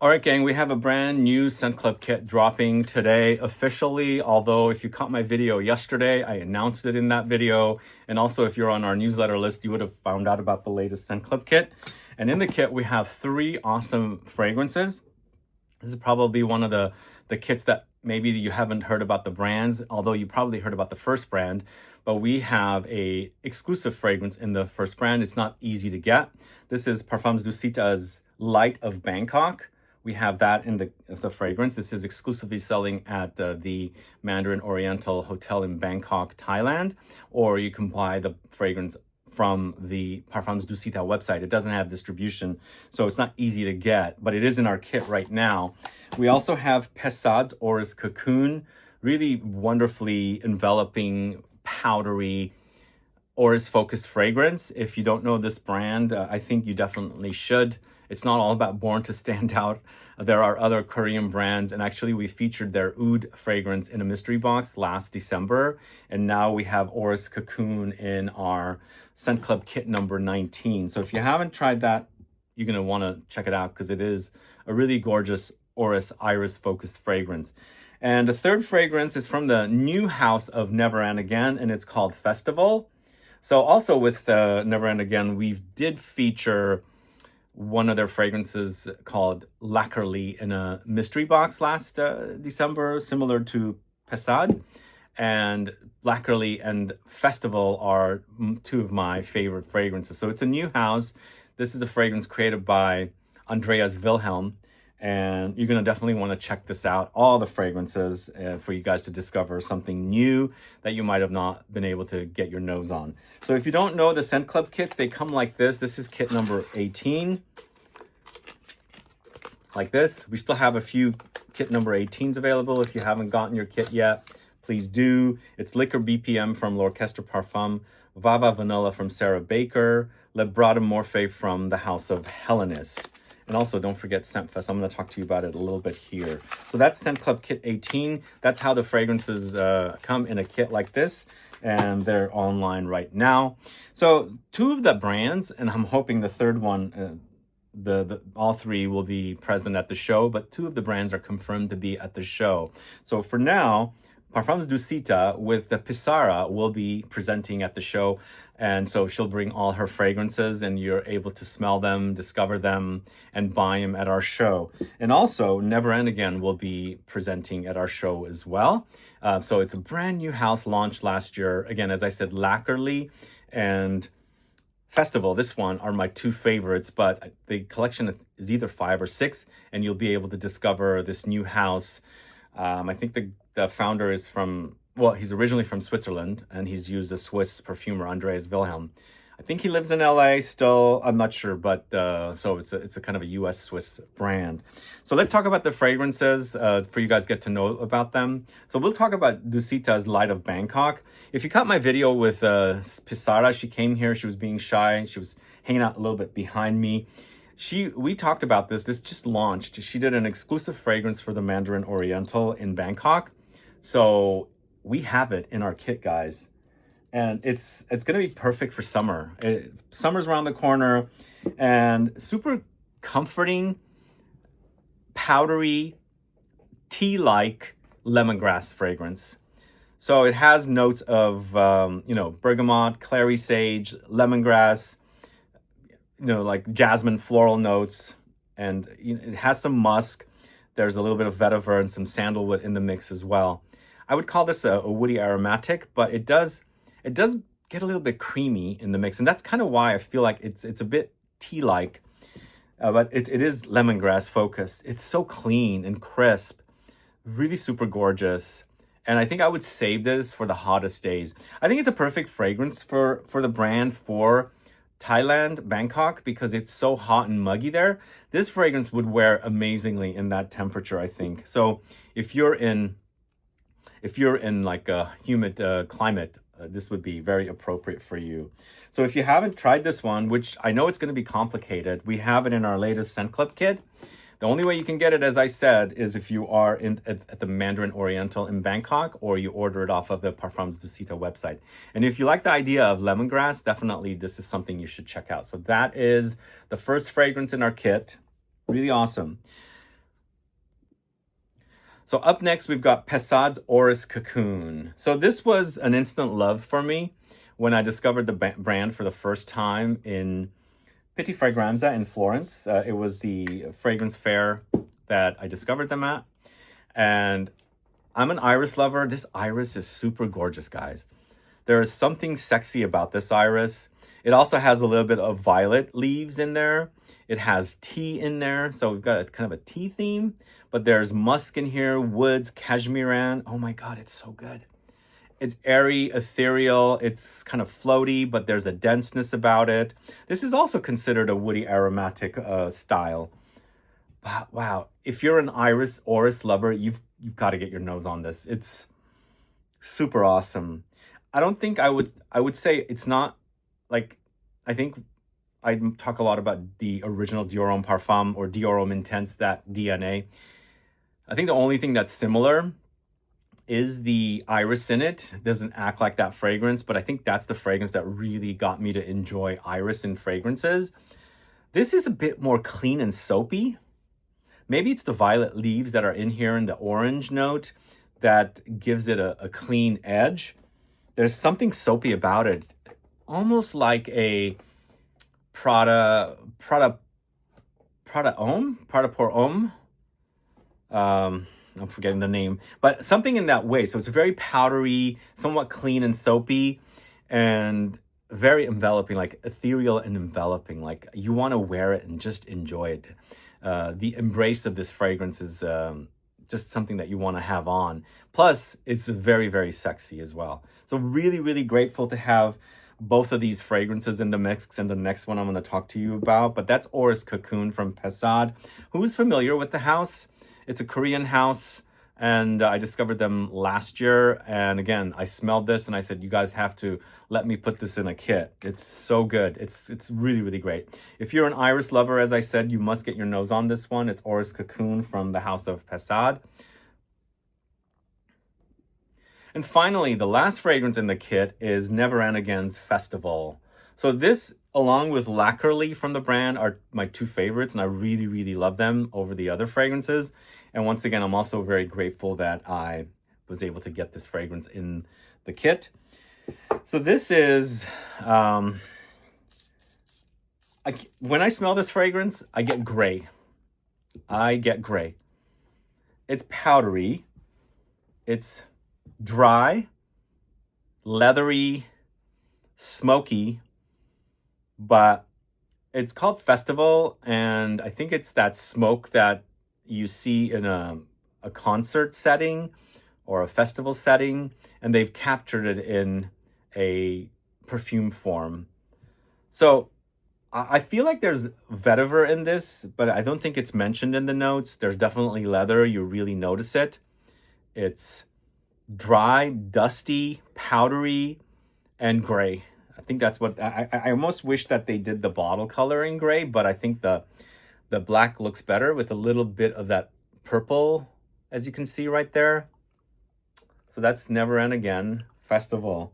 All right, gang, we have a brand new Scent Club kit dropping today officially. Although if you caught my video yesterday, I announced it in that video. And also if you're on our newsletter list, you would have found out about the latest Scent Club kit. And in the kit, we have 3 awesome fragrances. This is probably one of the kits that maybe you haven't heard about the brands, although you probably heard about the first brand. But we have a exclusive fragrance in the first brand. It's not easy to get. This is PARFUMS DUSITA's Light of Bangkok. We have that in the fragrance. This is exclusively selling at the Mandarin Oriental Hotel in Bangkok, Thailand, or you can buy the fragrance from the PARFUMS DUSITA website. It doesn't have distribution, so it's not easy to get, but it is in our kit right now. We also have Pesade's ORRIS Cocoon, really wonderfully enveloping, powdery, ORRIS-focused fragrance. If you don't know this brand, I think you definitely should. It's not all about Born to Stand Out. There are other Korean brands, and actually we featured their Oud fragrance in a mystery box last December, and now we have ORRIS Cocoon in our Scent Club Kit number 19. So if you haven't tried that, you're going to want to check it out because it is a really gorgeous ORRIS iris-focused fragrance. And the third fragrance is from the new house of NVRNAGN, and it's called Festival. So also with NVRNAGN, we did feature one of their fragrances called Leathery in a mystery box last December, similar to Pesade. And Leathery and Festival are 2 of my favorite fragrances. So it's a new house. This is a fragrance created by Andreas Wilhelm. And you're going to definitely want to check this out, all the fragrances, for you guys to discover something new that you might have not been able to get your nose on. So if you don't know the Scent Club kits, they come like this. This is kit number 18. Like this. We still have a few kit number 18s available. If you haven't gotten your kit yet, please do. It's Liquor BPM from L'Orchestre Parfum, Vava Vanilla from Sarah Baker, Le Bras de Morphe from the House of Hellenist. And also, don't forget ScentFest. I'm going to talk to you about it a little bit here. So that's Scent Club Kit 18. That's how the fragrances come in a kit like this. And they're online right now. So 2 of the brands, and I'm hoping the third one, all 3 will be present at the show. But 2 of the brands are confirmed to be at the show. So for now, PARFUMS DUSITA with the Pisara will be presenting at the show. And so she'll bring all her fragrances and you're able to smell them, discover them, and buy them at our show. And also, NVRNAGN will be presenting at our show as well. So it's a brand new house launched last year. Again, as I said, Leathery and Festival, this one, are my 2 favorites, but the collection is either 5 or 6, and you'll be able to discover this new house. I think the founder is from, well, he's originally from Switzerland, and he's used a Swiss perfumer, Andreas Wilhelm. I think he lives in LA still. I'm not sure, but so it's a kind of a US-Swiss brand. So let's talk about the fragrances for you guys get to know about them. So we'll talk about Dusita's Light of Bangkok. If you caught my video with Pisara, she came here. She was being shy. She was hanging out a little bit behind me. We talked about this. This just launched. She did an exclusive fragrance for the Mandarin Oriental in Bangkok. So we have it in our kit, guys. And it's going to be perfect for summer. Summer's around the corner, and super comforting, powdery, tea-like lemongrass fragrance. So it has notes of, bergamot, clary sage, lemongrass, like jasmine floral notes, and it has some musk. There's a little bit of vetiver and some sandalwood in the mix as well. I would call this a woody aromatic, but it does get a little bit creamy in the mix, and that's kind of why I feel like it's a bit tea-like, but it is lemongrass focused. It's so clean and crisp, really super gorgeous, and I think I would save this for the hottest days. I think it's a perfect fragrance for the brand for Thailand, Bangkok, because it's so hot and muggy there. This fragrance would wear amazingly in that temperature, I think. So if you're in like a humid climate, this would be very appropriate for you. So if you haven't tried this one, which I know it's going to be complicated, we have it in our latest Scent Club kit. The only way you can get it, as I said, is if you are at the Mandarin Oriental in Bangkok, or you order it off of the PARFUMS DUSITA website. And if you like the idea of lemongrass, definitely this is something you should check out. So that is the first fragrance in our kit. Really awesome. So up next, we've got Pesade's ORRIS Cocoon. So this was an instant love for me when I discovered the brand for the first time in Pitti Fragranza in Florence. It was the fragrance fair that I discovered them at. And I'm an iris lover. This iris is super gorgeous, guys. There is something sexy about this iris. It also has a little bit of violet leaves in there. It has tea in there. So we've got a kind of a tea theme, but there's musk in here, woods, cashmeran. Oh my God, it's so good. It's airy, ethereal. It's kind of floaty, but there's a denseness about it. This is also considered a woody aromatic style. Wow. If you're an ORRIS lover, you've got to get your nose on this. It's super awesome. I don't think I would say it's not like, I think I talk a lot about the original Dior Homme Parfum or Dior Homme Intense, that DNA. I think the only thing that's similar is the iris in it. It doesn't act like that fragrance, but I think that's the fragrance that really got me to enjoy iris in fragrances. This is a bit more clean and soapy. Maybe it's the violet leaves that are in here and the orange note that gives it a clean edge. There's something soapy about it, almost like a Prada Pour Homme. I'm forgetting the name, but something in that way. So it's very powdery, somewhat clean and soapy, and very enveloping, like ethereal and enveloping. Like you want to wear it and just enjoy it. The embrace of this fragrance is just something that you want to have on. Plus, it's very, very sexy as well. So really, really grateful to have both of these fragrances in the mix, and the next one I'm going to talk to you about. But that's ORRIS Cocoon from Pesade. Who's familiar with the house? It's a Korean house, and I discovered them last year. And again, I smelled this and I said, you guys have to let me put this in a kit. It's so good. It's really, really great. If you're an iris lover, as I said, you must get your nose on this one. It's ORRIS Cocoon from the house of Pesade. And finally, the last fragrance in the kit is NVRNAGN's Festival. So this, along with Lacquerly from the brand, are my two favorites, and I really, really love them over the other fragrances. And once again, I'm also very grateful that I was able to get this fragrance in the kit. So this is, when I smell this fragrance, I get gray. It's powdery. It's dry, leathery, smoky, but it's called Festival, and I think it's that smoke that you see in a concert setting or a festival setting, and they've captured it in a perfume form. So I feel like there's vetiver in this, but I don't think it's mentioned in the notes. There's definitely leather. You really notice it. It's dry, dusty, powdery, and gray. I think that's what I almost wish that they did the bottle color in gray, but I think the black looks better with a little bit of that purple, as you can see right there. So that's NVRNAGN Festival.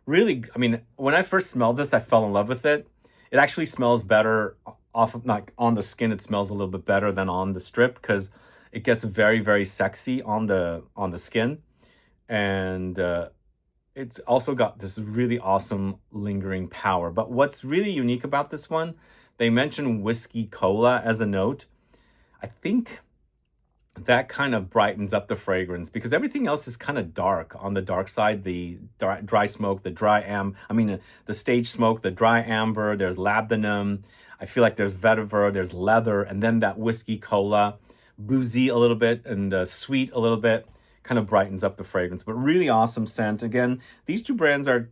Really, I mean, when I first smelled this, I fell in love with it. It actually smells better off of, like, on the skin. It smells a little bit better than on the strip because it gets very, very sexy on the skin. And it's also got this really awesome lingering power. But what's really unique about this one, they mention whiskey cola as a note. I think that kind of brightens up the fragrance because everything else is kind of dark on the dark side. The dry smoke, the stage smoke, the dry amber, there's labdanum. I feel like there's vetiver, there's leather, and then that whiskey cola, boozy a little bit and sweet a little bit, kind of brightens up the fragrance. But really awesome scent. Again, these two brands are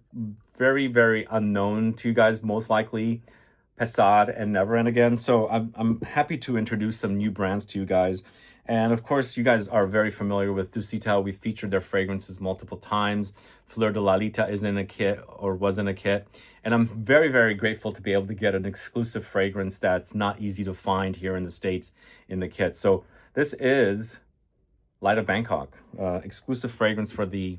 very, very unknown to you guys, most likely, Pesade and NVRNAGN. So I'm happy to introduce some new brands to you guys. And of course, you guys are very familiar with Dusita. We've featured their fragrances multiple times. Fleur de Lalita is in a kit, or was in a kit. And I'm very, very grateful to be able to get an exclusive fragrance that's not easy to find here in the States in the kit. So this is Light of Bangkok, exclusive fragrance for the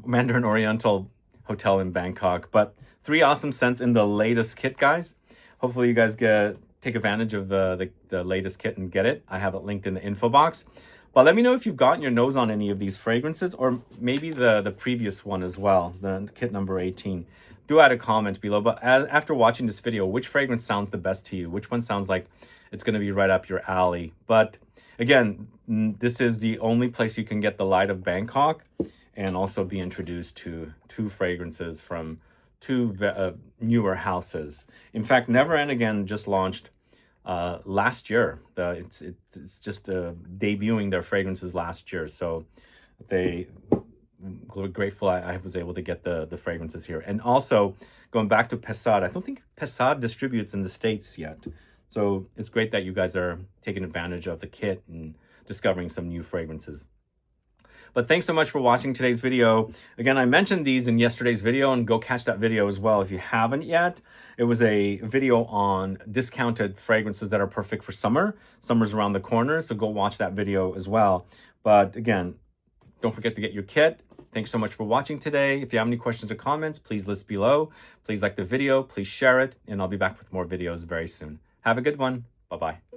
Mandarin Oriental Hotel in Bangkok. But 3 awesome scents in the latest kit, guys. Hopefully you guys get take advantage of the latest kit and get it, I have it linked in the info box. But let me know if you've gotten your nose on any of these fragrances, or maybe the previous one as well, the kit number 18. Do add a comment below. But after watching this video, which fragrance sounds the best to you? Which one sounds like it's going to be right up your alley? But again, this is the only place you can get the light of Bangkok and also be introduced to 2 fragrances from 2 newer houses. In fact, NVRNAGN just launched last year. It's just debuting their fragrances last year. So we're grateful I was able to get the fragrances here. And also, going back to Pesade, I don't think Pesade distributes in the States yet. So it's great that you guys are taking advantage of the kit and discovering some new fragrances. But thanks so much for watching today's video. Again, I mentioned these in yesterday's video, and go catch that video as well if you haven't yet. It was a video on discounted fragrances that are perfect for summer. Summer's around the corner, so go watch that video as well. But again, don't forget to get your kit. Thanks so much for watching today. If you have any questions or comments, please list below. Please like the video, please share it, and I'll be back with more videos very soon. Have a good one. Bye-bye.